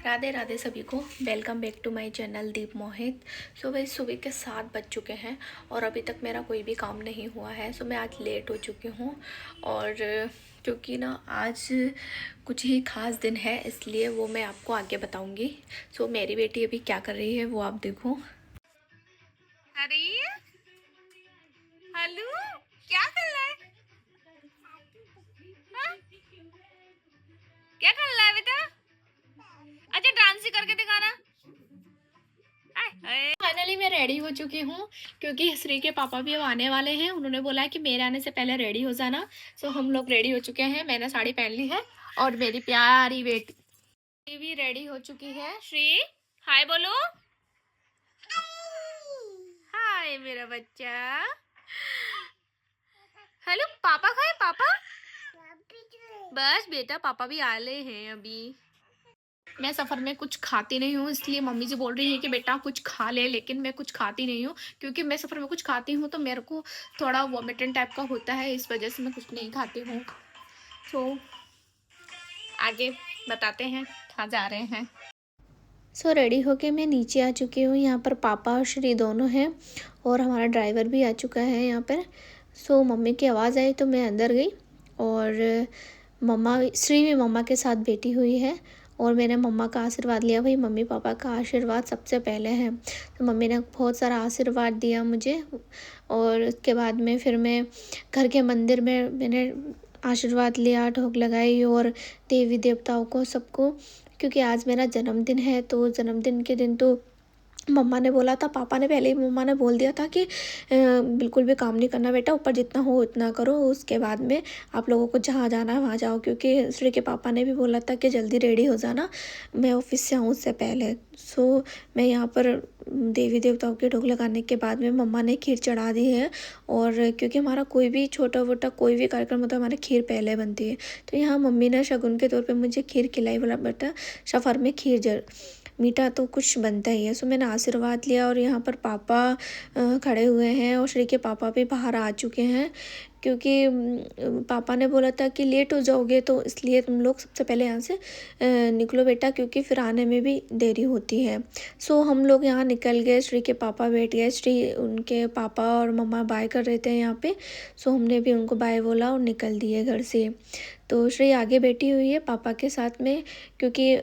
राधे राधे सभी को। Welcome back to my channel Deep Mohit. So भाई सुबह के 7 बज चुके हैं और अभी तक मेरा कोई भी काम नहीं हुआ है। सो मैं आज लेट हो चुकी हूँ और क्योंकि ना आज कुछ ही ख़ास दिन है इसलिए वो मैं आपको आगे बताऊँगी। सो मेरी बेटी अभी क्या कर रही है वो आप देखो। अरे हेलो, क्या कर रहा है? हाँ? क्या कर रहा है बेटा? अच्छा डांस ही करके दिखाना। फाइनली मैं रेडी हो चुकी हूँ क्योंकि श्री के पापा भी अब आने वाले हैं। उन्होंने बोला है कि मेरे आने से पहले रेडी हो जाना। सो हम लोग रेडी हो चुके हैं। मैंने साड़ी पहन ली है और मेरी प्यारी बेटी भी रेडी हो चुकी है। श्री हाय बोलो। हाय मेरा बच्चा। हेलो पापा खाए पापा। बस बेटा पापा भी आले हैं अभी। मैं सफ़र में कुछ खाती नहीं हूँ इसलिए मम्मी जी बोल रही है कि बेटा कुछ खा ले, लेकिन मैं कुछ खाती नहीं हूँ क्योंकि मैं सफ़र में कुछ खाती हूँ तो मेरे को थोड़ा वॉमिटिंग टाइप का होता है, इस वजह से मैं कुछ नहीं खाती हूँ। तो आगे बताते हैं कहाँ जा रहे हैं। सो रेडी होके मैं नीचे आ चुकी हूँ। यहाँ पर पापा और श्री दोनों हैं और हमारा ड्राइवर भी आ चुका है यहाँ पर। सो मम्मी की आवाज़ आई तो मैं अंदर गई और मम्मा श्री भी मम्मा के साथ बैठी हुई है और मैंने मम्मा का आशीर्वाद लिया। भाई मम्मी पापा का आशीर्वाद सबसे पहले है, तो मम्मी ने बहुत सारा आशीर्वाद दिया मुझे और उसके बाद में फिर मैं घर के मंदिर में मैंने आशीर्वाद लिया, ढोक लगाई और देवी देवताओं को सबको, क्योंकि आज मेरा जन्मदिन है। तो जन्मदिन के दिन तो मम्मा ने बोला था, पापा ने पहले ही मम्मा ने बोल दिया था कि बिल्कुल भी काम नहीं करना बेटा, ऊपर जितना हो उतना करो, उसके बाद में आप लोगों को जहाँ जाना है वहाँ जाओ। क्योंकि श्री के पापा ने भी बोला था कि जल्दी रेडी हो जाना, मैं ऑफिस से आऊँ उससे पहले। सो मैं यहाँ पर देवी देवताओं के ढोक लगाने के बाद में मम्मा ने खीर चढ़ा दी है और क्योंकि हमारा कोई भी छोटा मोटा कोई भी कार्यक्रम होता है हमारे खीर पहले बनती है, तो यहाँ मम्मी ने शगुन के तौर पर मुझे खीर खिलाई। बोला बेटा सफ़र में खीर जर मीठा तो कुछ बनता ही है। सो मैंने आशीर्वाद लिया और यहाँ पर पापा खड़े हुए हैं और श्री के पापा भी बाहर आ चुके हैं क्योंकि पापा ने बोला था कि लेट हो जाओगे तो इसलिए तुम लोग सबसे पहले यहाँ से निकलो बेटा, क्योंकि फिर आने में भी देरी होती है। सो हम लोग यहाँ निकल गए। श्री के पापा बैठ गए, श्री उनके पापा और मम्मा बाय कर रहे थे यहाँ पे। सो हमने भी उनको बाय बोला और निकल दिए घर से। तो श्री आगे बैठी हुई है पापा के साथ में, क्योंकि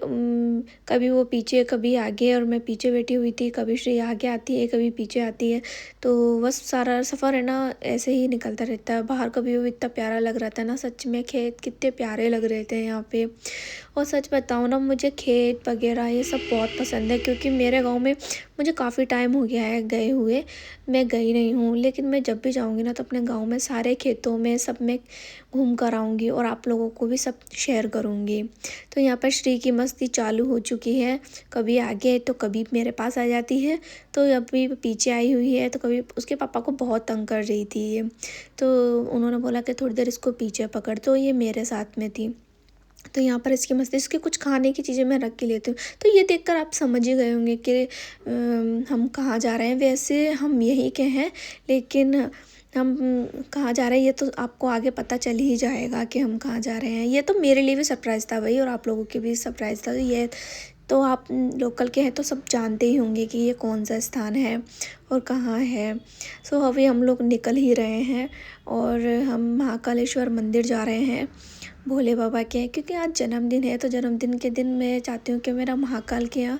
कभी वो पीछे कभी आगे और मैं पीछे बैठी हुई थी। कभी श्री आगे आती है कभी पीछे आती है, तो बस सारा सफ़र है ना ऐसे ही निकलता रहता है। बाहर कभी वो इतना प्यारा लग रहा था ना, सच में खेत कितने प्यारे लग रहे थे यहाँ पे। और सच बताऊँ ना मुझे खेत वगैरह ये सब बहुत पसंद है, क्योंकि मेरे गाँव में मुझे काफ़ी टाइम हो गया है गए हुए, मैं गई नहीं हूँ। लेकिन मैं जब भी जाऊँगी ना तो अपने गाँव में सारे खेतों में सब में घूम कर आऊँगी और आप लोगों को भी सब शेयर करूँगी। तो यहाँ पर श्री की मस्ती चालू हो चुकी है, कभी आगे तो कभी मेरे पास आ जाती है, तो अभी पीछे आई हुई है, तो कभी उसके पापा को बहुत तंग कर रही थी ये, तो उन्होंने बोला कि थोड़ी देर इसको पीछे पकड़, तो ये मेरे साथ में थी। तो यहाँ पर इसकी मस्ती, इसके कुछ खाने की चीज़ें मैं रख के लेती हूँ। तो ये देखकर आप समझ ही गए होंगे कि हम कहाँ जा रहे हैं। वैसे हम यहीं के हैं, लेकिन हम कहाँ जा रहे हैं ये तो आपको आगे पता चल ही जाएगा कि हम कहाँ जा रहे हैं। ये तो मेरे लिए भी सरप्राइज़ था भाई और आप लोगों के भी सरप्राइज़ था। ये तो आप लोकल के हैं तो सब जानते ही होंगे कि ये कौन सा स्थान है और कहाँ है। सो अभी हम लोग निकल ही रहे हैं और हम महाकालेश्वर मंदिर जा रहे हैं भोले बाबा के, क्योंकि आज जन्मदिन है। तो जन्मदिन के दिन मैं चाहती हूँ कि मेरा महाकाल के यहाँ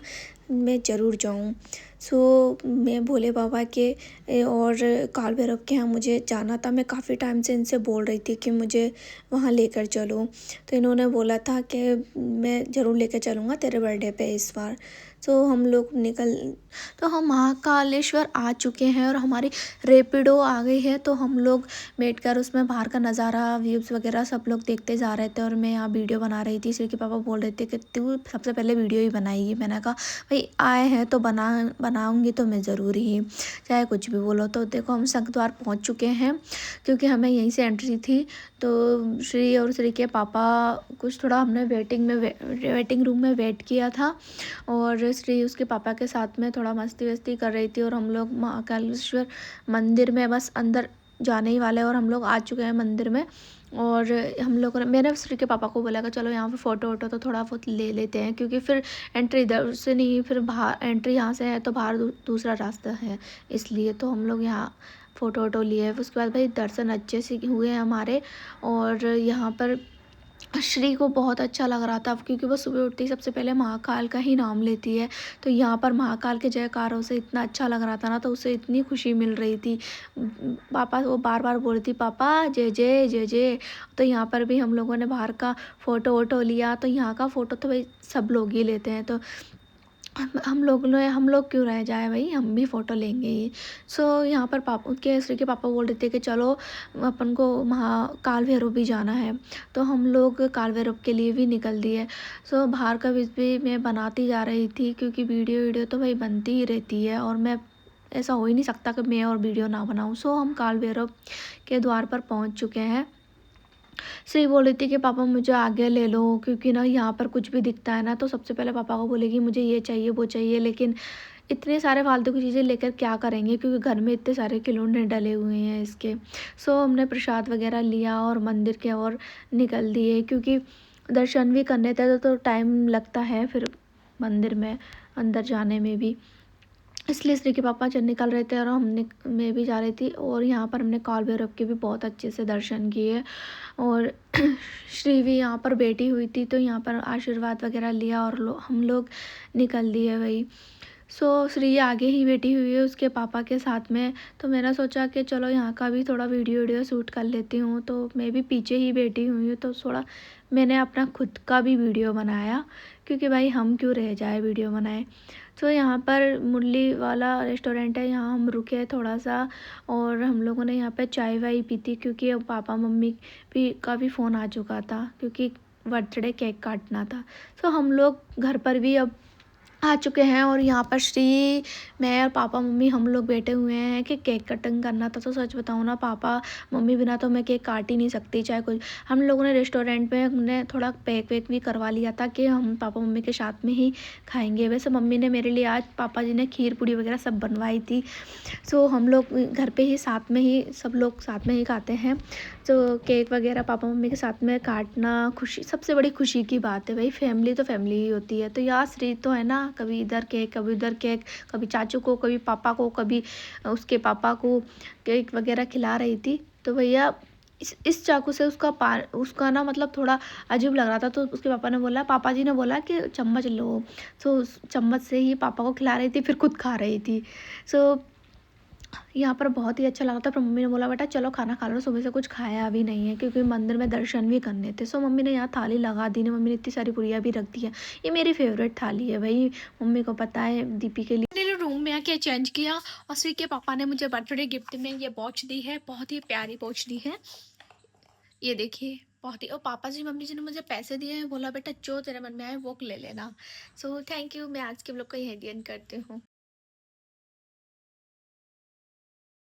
मैं ज़रूर जाऊँ। सो मैं भोले बाबा के और काल भैरव के यहाँ मुझे जाना था। मैं काफ़ी टाइम से इनसे बोल रही थी कि मुझे वहाँ लेकर चलो, तो इन्होंने बोला था कि मैं ज़रूर लेकर चलूँगा तेरे बर्थडे पे इस बार। तो हम लोग तो हम महाकालेश्वर आ चुके हैं और हमारी रैपिडो आ गई है। तो हम लोग बैठकर उसमें बाहर का नज़ारा व्यूज़ वगैरह सब लोग देखते जा रहे थे और मैं यहाँ वीडियो बना रही थी। श्री के पापा बोल रहे थे कि तू सबसे पहले वीडियो ही बनाएगी। मैंने कहा भाई आए हैं तो बनाऊँगी तो मैं ज़रूर ही, चाहे कुछ भी बोलो। तो देखो हम संख द्वार पहुँच चुके हैं क्योंकि हमें यहीं से एंट्री थी। तो श्री और श्री के पापा कुछ थोड़ा हमने वेटिंग रूम में वेट किया था और श्री उसके पापा के साथ में थोड़ा मस्ती वस्ती कर रही थी और हम लोग महाकालेश्वर मंदिर में बस अंदर जाने ही वाले और हम लोग आ चुके हैं मंदिर में। और हम लोगों ने, मैंने श्री के पापा को बोला कि चलो यहाँ पे फ़ोटो वोटो तो थोड़ा बहुत ले लेते हैं, क्योंकि फिर एंट्री इधर से नहीं, फिर बाहर एंट्री यहाँ से है तो बाहर दूसरा रास्ता है, इसलिए तो हम लोग यहाँ फ़ोटो वोटो लिए। उसके बाद भाई दर्शन अच्छे से हुए हैं हमारे। और यहाँ पर श्री को बहुत अच्छा लग रहा था, क्योंकि वो सुबह उठते ही सबसे पहले महाकाल का ही नाम लेती है। तो यहाँ पर महाकाल के जयकारों से इतना अच्छा लग रहा था ना, तो उसे इतनी खुशी मिल रही थी। पापा वो बार बार बोल रही थी, पापा जय जय जय जय। तो यहाँ पर भी हम लोगों ने बाहर का फ़ोटो वोटो लिया। तो यहाँ का फ़ोटो तो भाई सब लोग ही लेते हैं, तो हम लोग क्यों रह जाए भाई, हम भी फ़ोटो लेंगे ही। सो यहाँ पर पापा के, श्री के पापा बोल रहे थे कि चलो अपन को काल भैरव भी जाना है। तो हम लोग काल भैरव के लिए भी निकल दिए। सो बाहर का भी मैं बनाती जा रही थी, क्योंकि वीडियो तो भाई बनती ही रहती है, और मैं, ऐसा हो ही नहीं सकता कि मैं और वीडियो ना बनाऊँ। सो हम काल भैरव के द्वार पर पहुँच चुके हैं। श्री बोल रही थी कि पापा मुझे आगे ले लो, क्योंकि ना यहाँ पर कुछ भी दिखता है ना तो सबसे पहले पापा को बोलेगी मुझे ये चाहिए वो चाहिए, लेकिन इतने सारे फालतू की चीज़ें लेकर क्या करेंगे, क्योंकि घर में इतने सारे खिलौने डले हुए हैं इसके। सो हमने प्रसाद वगैरह लिया और मंदिर के ओर निकल दिए, क्योंकि दर्शन भी करने थे तो टाइम लगता है फिर मंदिर में अंदर जाने में भी, इसलिए श्री के पापा चल निकल रहे थे और मैं भी जा रही थी। और यहाँ पर हमने काल भैरव के भी बहुत अच्छे से दर्शन किए। और श्री भी यहाँ पर बैठी हुई थी, तो यहाँ पर आशीर्वाद वगैरह लिया और हम लोग निकल दिए वही। सो श्री आगे ही बैठी हुई है उसके पापा के साथ में। तो मैंने सोचा कि चलो यहाँ का भी थोड़ा वीडियो शूट कर लेती हूँ, तो मैं भी पीछे ही बैठी हुई हूँ। तो थोड़ा मैंने अपना खुद का भी वीडियो बनाया, क्योंकि भाई हम क्यों रह जाए बिना बनाए। तो यहाँ पर मुरली वाला रेस्टोरेंट है, यहाँ हम रुके थोड़ा सा, और हम लोगों ने यहाँ पे चाय वाय पी थी, क्योंकि अब पापा मम्मी भी का भी फ़ोन आ चुका था, क्योंकि बर्थडे केक काटना था। तो हम लोग घर पर भी अब आ चुके हैं। और यहाँ पर श्री, मैं और पापा मम्मी हम लोग बैठे हुए हैं कि केक कटिंग करना था। तो सच बताऊँ ना, पापा मम्मी बिना तो मैं केक काट ही नहीं सकती, चाहे कुछ। हम लोगों ने रेस्टोरेंट में हमने थोड़ा पैक वैक भी करवा लिया था कि हम पापा मम्मी के साथ में ही खाएंगे। वैसे मम्मी ने मेरे लिए आज, पापा जी ने खीर पूड़ी वगैरह सब बनवाई थी। सो हम लोग घर पे ही साथ में ही, सब लोग साथ में ही खाते हैं। तो केक वगैरह पापा मम्मी के साथ में काटना खुशी, सबसे बड़ी खुशी की बात है भाई। फैमिली तो फैमिली ही होती है। तो यार श्री तो है ना, कभी इधर केक कभी उधर केक, कभी चाचू को कभी पापा को कभी उसके पापा को केक वगैरह खिला रही थी। तो भैया इस चाकू से उसका ना मतलब थोड़ा अजीब लग रहा था। तो उसके पापा ने बोला, पापा जी ने बोला कि चम्मच लो। सो उस चम्मच से ही पापा को खिला रही थी, फिर खुद खा रही थी। सो यहाँ पर बहुत ही अच्छा लगा था। पर मम्मी ने बोला बेटा चलो खाना खा लो, सुबह से कुछ खाया भी नहीं है, क्योंकि मंदिर में दर्शन भी करने थे। सो मम्मी ने यहाँ थाली लगा दी ने, मम्मी ने इतनी सारी पुड़िया भी रख दी है। ये मेरी फेवरेट थाली है भाई, मम्मी को पता है दीपी के लिए। मैंने रूम में आके चेंज किया, और श्री के पापा ने मुझे बर्थडे गिफ्ट में ये वॉच दी है, बहुत ही प्यारी वॉच दी है। ये देखिए बहुत ही। और पापा जी मम्मी जी ने मुझे पैसे दिए हैं, बोला बेटा जो तेरे मन में आए वो ले लेना। So thank you. मैं आज के ब्लॉग को यही एंड करती हूँ।